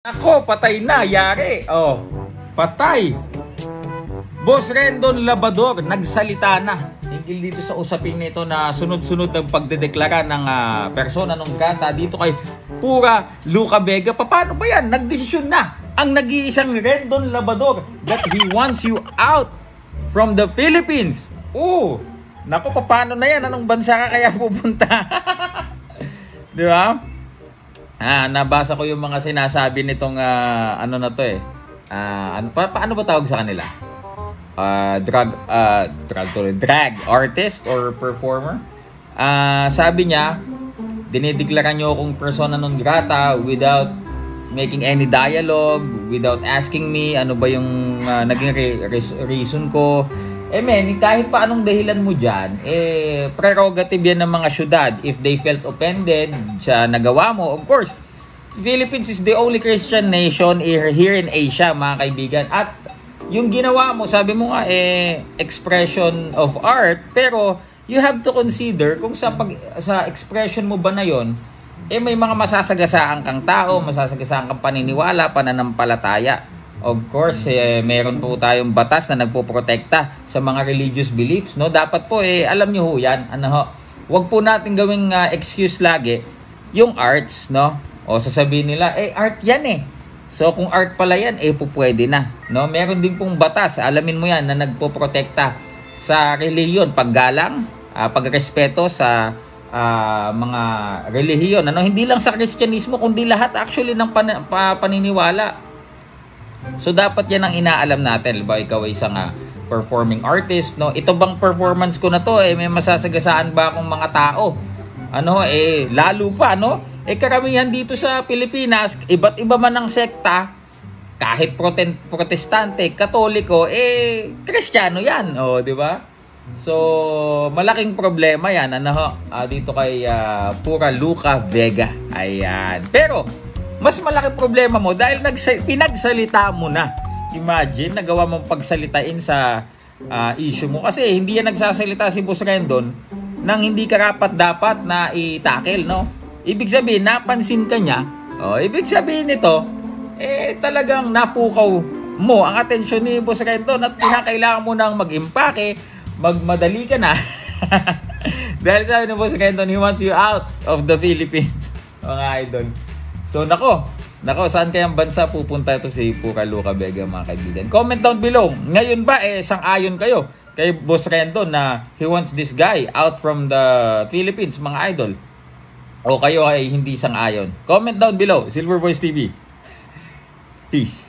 Ako, patay na, yari. Oh, patay. Boss Rendon Labador, nagsalita na. Hinggil dito sa usapin nito na sunod-sunod ng pagdedeklara ng persona non grata dito kay Pura Luca Vega. Paano ba yan? Nagdesisyon na ang nag-iisang Rendon Labador that he wants you out from the Philippines. Oh, naku, paano na yan? Anong bansa ka kaya pupunta? Di ba? Nabasa ko yung mga sinasabi nitong ano na to paano ba tawag sa kanila? Drag artist or performer. Sabi niya, dinideklara niyo akong persona non grata without making any dialogue, without asking me ano ba yung naging reason ko. Kahit pa anong dahilan mo dyan, prerogative yan ng mga syudad. If they felt offended sa nagawa mo, of course, Philippines is the only Christian nation here in Asia, mga kaibigan. At yung ginawa mo, sabi mo nga, expression of art, pero you have to consider kung sa expression mo ba na yon, may mga masasagasaan kang tao, masasagasaan kang paniniwala, pananampalataya. Of course, meron po tayong batas na nagpoprotekta sa mga religious beliefs, no? Dapat po alam niyo ho 'yan. Wag po natin gawing excuse lagi yung arts, no? O sasabihin nila, art 'yan . So kung art pala 'yan, po pwede na, no? Meron din pong batas, alamin mo 'yan, na nagpoprotekta sa relihiyon, paggalang, pagrespeto sa mga relihiyon, hindi lang sa Kristyanismo kundi lahat actually ng paniniwala. So dapat yan ang inaalam natin. Ba ikaw ay isang performing artist, no? Ito bang performance ko na to may masasagasaan ba akong mga tao? Lalo pa, no? Karamihan dito sa Pilipinas, iba't iba man ang sekta, kahit protestante, katoliko, Kristiyano yan, di ba? So malaking problema yan, dito kay Pura Luca Vega. Ayan. Pero mas malaki problema mo dahil pinagsalita mo na. Imagine, nagawa mong pagsalitain sa issue mo. Kasi hindi yan nagsasalita si Boss Rendon nang hindi karapat-dapat na i-tackle, no? Ibig sabihin, napansin ka niya. Ibig sabihin nito, talagang napukaw mo ang atensyon ni Boss Rendon at kinakailangan mo nang mag-impake, magmadali ka na. Dahil sabi ni Boss Rendon, he wants you out of the Philippines. Mga idol. So, nako, saan kayang bansa pupunta ito si Pura Luca Vega, mga kaibigan? Comment down below. Ngayon ba, sang-ayon kayo kay Boss Rendon na he wants this guy out from the Philippines, mga idol? O kayo ay hindi sang-ayon? Comment down below. Silver Voice TV. Peace.